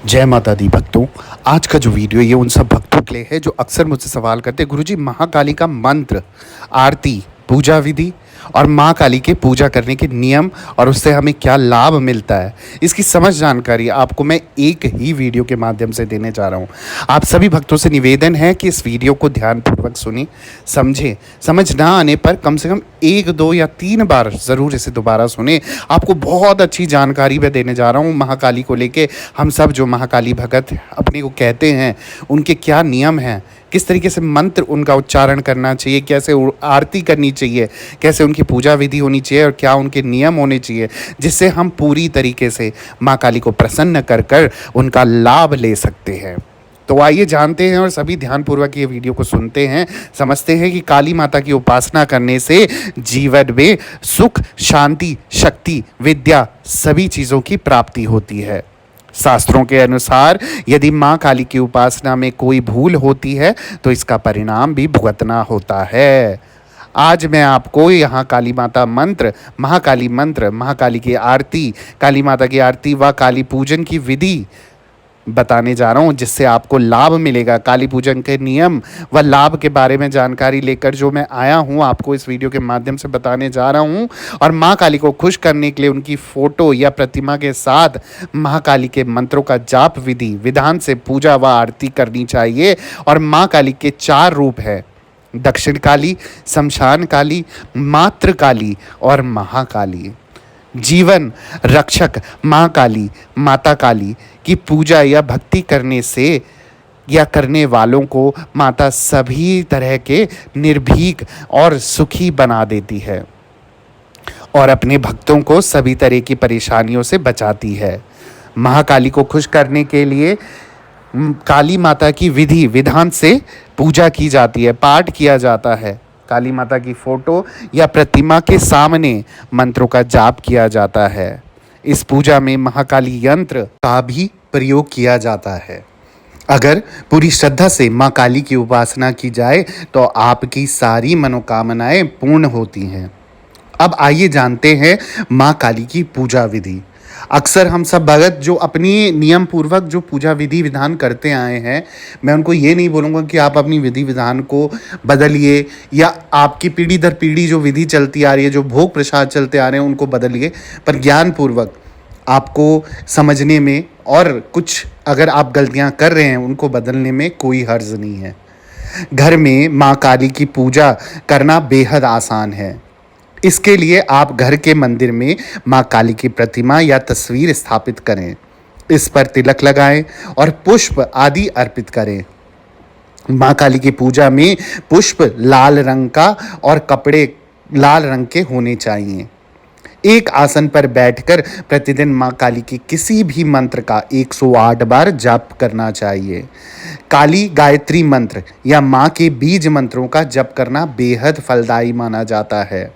जय माता दी भक्तों। आज का जो वीडियो ये उन सब भक्तों के लिए है जो अक्सर मुझसे सवाल करते हैं, गुरुजी महाकाली का मंत्र, आरती, पूजा विधि और माँ काली के पूजा करने के नियम और उससे हमें क्या लाभ मिलता है, इसकी समझ जानकारी आपको मैं एक ही वीडियो के माध्यम से देने जा रहा हूँ। आप सभी भक्तों से निवेदन है कि इस वीडियो को ध्यानपूर्वक सुने, समझें। समझ ना आने पर कम से कम 1, 2 या 3 बार ज़रूर इसे दोबारा सुने। आपको बहुत अच्छी जानकारी मैं देने जा रहा हूँ महाकाली को लेके। हम सब जो महाकाली भगत अपने को कहते हैं, उनके क्या नियम हैं, किस तरीके से मंत्र उनका उच्चारण करना चाहिए, कैसे आरती करनी चाहिए, कैसे उनकी पूजा विधि होनी चाहिए और क्या उनके नियम होने चाहिए, जिससे हम पूरी तरीके से माँ काली को प्रसन्न कर कर उनका लाभ ले सकते हैं। तो आइए जानते हैं और सभी ध्यानपूर्वक ये वीडियो को सुनते हैं, समझते हैं कि काली माता की उपासना करने से जीवन में सुख, शांति, शक्ति, विद्या सभी चीज़ों की प्राप्ति होती है। शास्त्रों के अनुसार यदि माँ काली की उपासना में कोई भूल होती है तो इसका परिणाम भी भुगतना होता है। आज मैं आपको यहाँ काली माता मंत्र, महाकाली की आरती, काली माता की आरती व काली पूजन की विधि बताने जा रहा हूँ, जिससे आपको लाभ मिलेगा। काली पूजन के नियम व लाभ के बारे में जानकारी लेकर जो मैं आया हूँ आपको इस वीडियो के माध्यम से बताने जा रहा हूँ। और माँ काली को खुश करने के लिए उनकी फ़ोटो या प्रतिमा के साथ महाकाली के मंत्रों का जाप विधि विधान से पूजा व आरती करनी चाहिए। और माँ काली के 4 रूप हैं: दक्षिण काली, शमशान काली, मातृ काली और महाकाली। जीवन रक्षक माँ काली, माता काली की पूजा या भक्ति करने से या करने वालों को माता सभी तरह के निर्भीक और सुखी बना देती है और अपने भक्तों को सभी तरह की परेशानियों से बचाती है। महाकाली को खुश करने के लिए काली माता की विधि विधान से पूजा की जाती है, पाठ किया जाता है। काली माता की फोटो या प्रतिमा के सामने मंत्रों का जाप किया जाता है। इस पूजा में महाकाली यंत्र का भी प्रयोग किया जाता है। अगर पूरी श्रद्धा से माँ काली की उपासना की जाए तो आपकी सारी मनोकामनाएं पूर्ण होती हैं। अब आइए जानते हैं माँ काली की पूजा विधि। अक्सर हम सब भगत जो अपनी नियम पूर्वक जो पूजा विधि विधान करते आए हैं, मैं उनको ये नहीं बोलूँगा कि आप अपनी विधि विधान को बदलिए या आपकी पीढ़ी दर पीढ़ी जो विधि चलती आ रही है, जो भोग प्रसाद चलते आ रहे हैं उनको बदलिए, पर ज्ञानपूर्वक आपको समझने में और कुछ अगर आप गलतियाँ कर रहे हैं उनको बदलने में कोई हर्ज नहीं है। घर में माँ काली की पूजा करना बेहद आसान है। इसके लिए आप घर के मंदिर में माँ काली की प्रतिमा या तस्वीर स्थापित करें, इस पर तिलक लगाएं और पुष्प आदि अर्पित करें। माँ काली की पूजा में पुष्प लाल रंग का और कपड़े लाल रंग के होने चाहिए। एक आसन पर बैठकर प्रतिदिन माँ काली की किसी भी मंत्र का 108 बार जाप करना चाहिए। काली गायत्री मंत्र या माँ के बीज मंत्रों का जप करना बेहद फलदायी माना जाता है।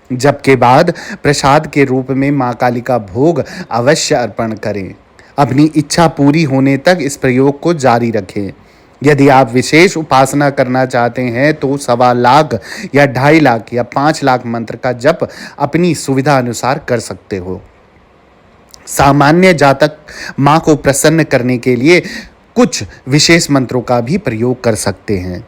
जप के बाद प्रसाद के रूप में माँ काली का भोग अवश्य अर्पण करें। अपनी इच्छा पूरी होने तक इस प्रयोग को जारी रखें। यदि आप विशेष उपासना करना चाहते हैं तो 1.25 लाख या 2.5 लाख या 5 लाख मंत्र का जप अपनी सुविधा अनुसार कर सकते हो। सामान्य जातक माँ को प्रसन्न करने के लिए कुछ विशेष मंत्रों का भी प्रयोग कर सकते हैं।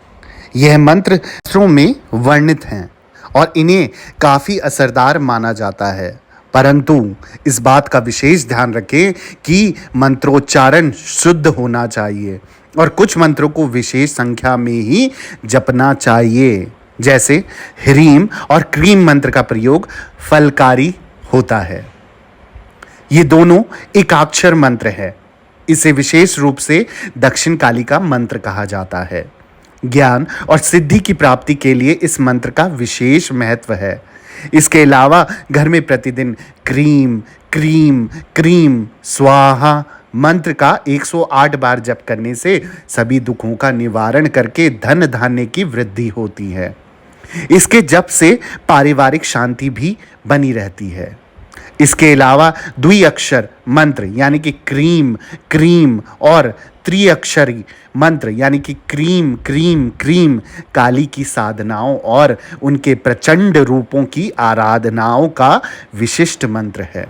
यह मंत्र शास्त्रों में वर्णित हैं और इन्हें काफ़ी असरदार माना जाता है, परंतु इस बात का विशेष ध्यान रखें कि मंत्रोच्चारण शुद्ध होना चाहिए और कुछ मंत्रों को विशेष संख्या में ही जपना चाहिए। जैसे ह्रीम और क्रीम मंत्र का प्रयोग फलकारी होता है। ये दोनों एकाक्षर मंत्र है। इसे विशेष रूप से दक्षिण काली का मंत्र कहा जाता है। ज्ञान और सिद्धि की प्राप्ति के लिए इस मंत्र का विशेष महत्व है। इसके अलावा घर में प्रतिदिन क्रीम क्रीम क्रीम स्वाहा मंत्र का 108 बार जप करने से सभी दुखों का निवारण करके धन धान्य की वृद्धि होती है। इसके जप से पारिवारिक शांति भी बनी रहती है। इसके अलावा द्विअक्षर मंत्र यानी कि क्रीम क्रीम और त्रिअक्षरी मंत्र यानी कि क्रीम क्रीम क्रीम काली की साधनाओं और उनके प्रचंड रूपों की आराधनाओं का विशिष्ट मंत्र है।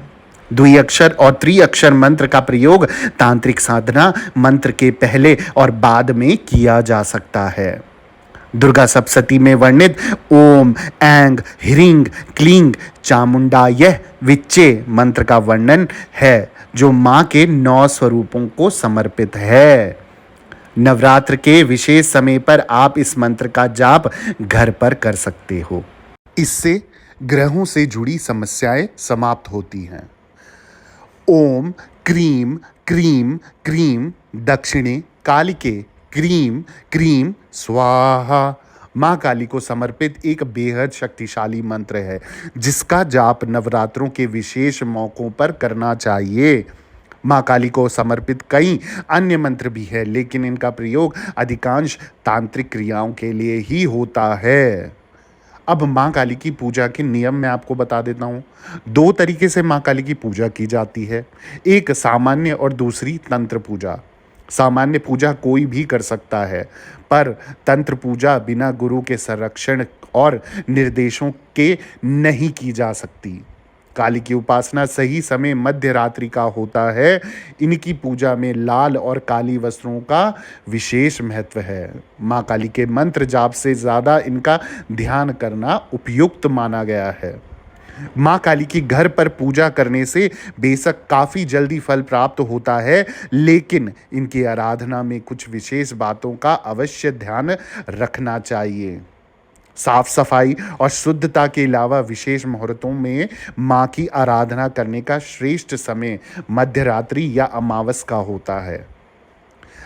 द्विअक्षर और त्रिअक्षर मंत्र का प्रयोग तांत्रिक साधना मंत्र के पहले और बाद में किया जा सकता है। दुर्गा सप्तशती में वर्णित ओम ऐंग ह्रींग क्लींग चामुंडाय विच्चे मंत्र का वर्णन है, जो मां के 9 स्वरूपों को समर्पित है। नवरात्र के विशेष समय पर आप इस मंत्र का जाप घर पर कर सकते हो। इससे ग्रहों से जुड़ी समस्याएं समाप्त होती हैं। ओम क्रीम क्रीम क्रीम दक्षिणे कालिके क्रीम क्रीम स्वाहा माँ काली को समर्पित एक बेहद शक्तिशाली मंत्र है, जिसका जाप नवरात्रों के विशेष मौकों पर करना चाहिए। माँ काली को समर्पित कई अन्य मंत्र भी है, लेकिन इनका प्रयोग अधिकांश तांत्रिक क्रियाओं के लिए ही होता है। अब माँ काली की पूजा के नियम मैं आपको बता देता हूँ। 2 तरीके से माँ काली की पूजा की जाती है, एक सामान्य और दूसरी तंत्र पूजा। सामान्य पूजा कोई भी कर सकता है, पर तंत्र पूजा बिना गुरु के संरक्षण और निर्देशों के नहीं की जा सकती। काली की उपासना सही समय मध्य रात्रि का होता है। इनकी पूजा में लाल और काली वस्त्रों का विशेष महत्व है। माँ काली के मंत्र जाप से ज़्यादा इनका ध्यान करना उपयुक्त माना गया है। माँ काली की घर पर पूजा करने से बेशक काफ़ी जल्दी फल प्राप्त होता है, लेकिन इनकी आराधना में कुछ विशेष बातों का अवश्य ध्यान रखना चाहिए। साफ सफाई और शुद्धता के अलावा विशेष मुहूर्तों में माँ की आराधना करने का श्रेष्ठ समय मध्य रात्रि या अमावस का होता है।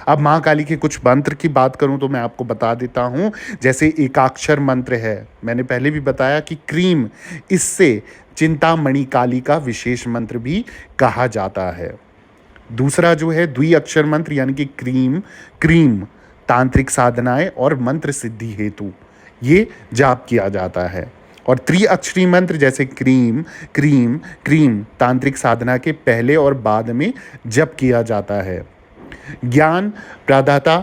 अब माँ काली के कुछ मंत्र की बात करूं तो मैं आपको बता देता हूं। जैसे एकाक्षर मंत्र है, मैंने पहले भी बताया कि क्रीम, इससे चिंतामणि काली का विशेष मंत्र भी कहा जाता है। दूसरा जो है द्विअक्षर मंत्र यानी कि क्रीम क्रीम तांत्रिक साधनाएं और मंत्र सिद्धि हेतु ये जाप किया जाता है। और त्रिअक्षरी मंत्र जैसे क्रीम क्रीम क्रीम तांत्रिक साधना के पहले और बाद में जप किया जाता है। ज्ञान प्रदाता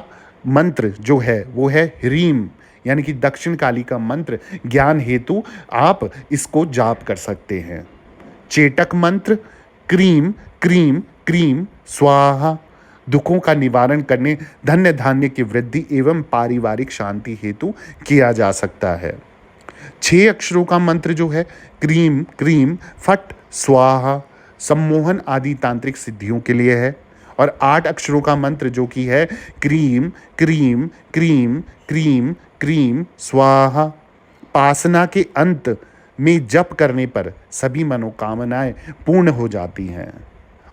मंत्र जो है वो है ह्रीम, यानी कि दक्षिण काली का मंत्र ज्ञान हेतु आप इसको जाप कर सकते हैं। चेटक मंत्र क्रीम क्रीम क्रीम स्वाहा दुखों का निवारण करने, धन्य धान्य की वृद्धि एवं पारिवारिक शांति हेतु किया जा सकता है। 6 अक्षरों का मंत्र जो है क्रीम क्रीम फट स्वाहा सम्मोहन आदि तांत्रिक सिद्धियों के लिए है। और 8 अक्षरों का मंत्र जो कि है cream cream cream cream cream स्वाहा पासना के अंत में जप करने पर सभी मनोकामनाएं पूर्ण हो जाती हैं।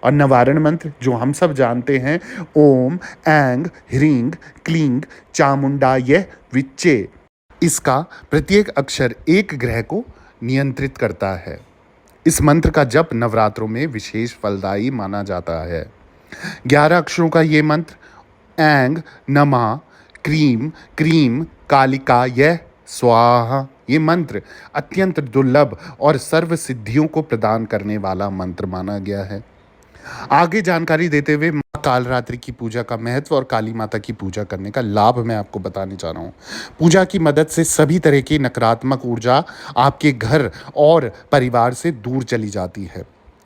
और निवारण मंत्र जो हम सब जानते हैं ओम ऐंग ह्रींग क्लींग चामुंडाय विच्चे, इसका प्रत्येक अक्षर एक ग्रह को नियंत्रित करता है। इस मंत्र का जप नवरात्रों में विशेष फलदायी माना जाता है। 11 अक्षरों का ये मंत्र ऐंग नमः क्रीम क्रीम कालिकाय स्वाहा, ये मंत्र अत्यंत दुर्लभ और सर्व सिद्धियों को प्रदान करने वाला मंत्र माना गया है। आगे जानकारी देते हुए माँ कालरात्रि की पूजा का महत्व और काली माता की पूजा करने का लाभ मैं आपको बताने जा रहा हूँ। पूजा की मदद से सभी तरह की नकारात्मक ऊर्जा आपके घर और परिवार से दूर चली जाती है।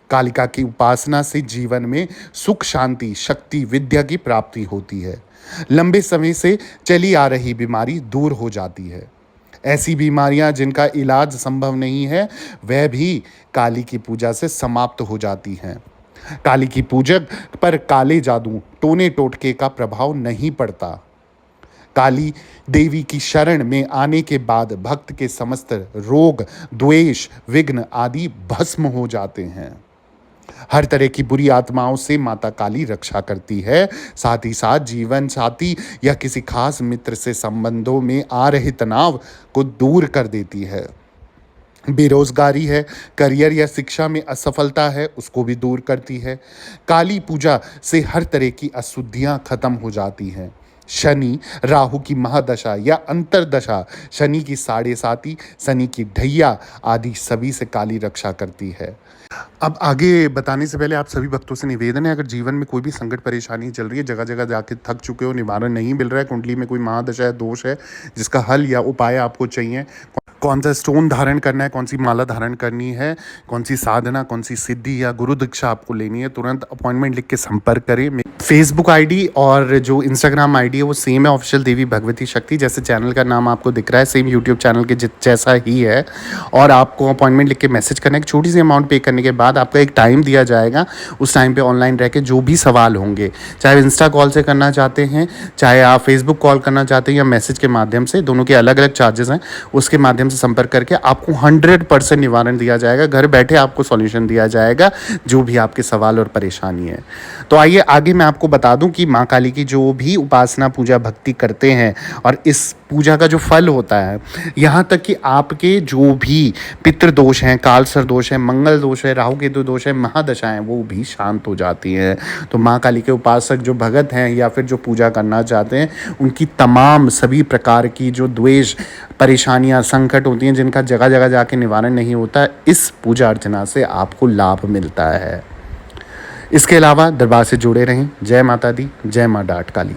कालिका की उपासना से जीवन में सुख शांति शक्ति विद्या की प्राप्ति होती है। लंबे समय से चली आ रही बीमारी दूर हो जाती है। ऐसी बीमारियां जिनका इलाज संभव नहीं है वह भी काली की पूजा से समाप्त हो जाती हैं। काली की पूजक पर काले जादू टोने टोटके का प्रभाव नहीं पड़ता। काली देवी की शरण में आने के बाद भक्त के समस्त रोग द्वेष विघ्न आदि भस्म हो जाते हैं। हर तरह की बुरी आत्माओं से माता काली रक्षा करती है। साथ ही साथ जीवन साथी या किसी खास मित्र से संबंधों में आ रहे तनाव को दूर कर देती है। बेरोजगारी है, करियर या शिक्षा में असफलता है, उसको भी दूर करती है। काली पूजा से हर तरह की अशुद्धियां खत्म हो जाती हैं। शनि राहु की महादशा या अंतरदशा, शनि की साढ़े साती, शनि की ढैया आदि सभी से काली रक्षा करती है। अब आगे बताने से पहले आप सभी भक्तों से निवेदन है, अगर जीवन में कोई भी संकट परेशानी चल रही है, जगह जगह जाके थक चुके हो, निवारण नहीं मिल रहा है, कुंडली में कोई महादशा है दोष है जिसका हल या उपाय आपको चाहिए, कौन सा स्टोन धारण करना है, कौन सी माला धारण करनी है, कौन सी साधना, कौन सी सिद्धि या गुरु दीक्षा आपको लेनी है, तुरंत अपॉइंटमेंट लिख के संपर्क करें। फेसबुक आईडी और जो इंस्टाग्राम आईडी है वो सेम है, ऑफिशियल देवी भगवती शक्ति, जैसे चैनल का नाम आपको दिख रहा है सेम यूट्यूब चैनल के जैसा ही है। और आपको अपॉइंटमेंट लिख के मैसेज करना है, एक छोटी सी अमाउंट पे करने के बाद आपका एक टाइम दिया जाएगा, उस टाइम पे ऑनलाइन रह के जो भी सवाल होंगे, चाहे इंस्टा कॉल से करना चाहते हैं, चाहे आप फेसबुक कॉल करना चाहते हैं या मैसेज के माध्यम से, दोनों के अलग अलग चार्जेस हैं, उसके माध्यम से संपर्क करके आपको 100% निवारण दिया जाएगा। घर बैठे आपको सॉल्यूशन दिया जाएगा जो भी आपके सवाल और परेशानी है। तो आइए आगे मैं आपको बता दूं कि माँ काली की जो भी उपासना पूजा भक्ति करते हैं और इस पूजा का जो फल होता है, यहाँ तक कि आपके जो भी पितृ दोष हैं, कालसर दोष है, मंगल दोष है, राहु केतु दोष है, महादशाएं, वो भी शांत हो जाती हैं। तो माँ काली के उपासक जो भगत हैं या फिर जो पूजा करना चाहते हैं, उनकी तमाम सभी प्रकार की जो द्वेष, परेशानियां, संकट होती हैं जिनका जगह जगह जाके निवारण नहीं होता, इस पूजा अर्चना से आपको लाभ मिलता है। इसके अलावा दरबार से जुड़े रहें। जय माता दी, जय माँ डाट काली।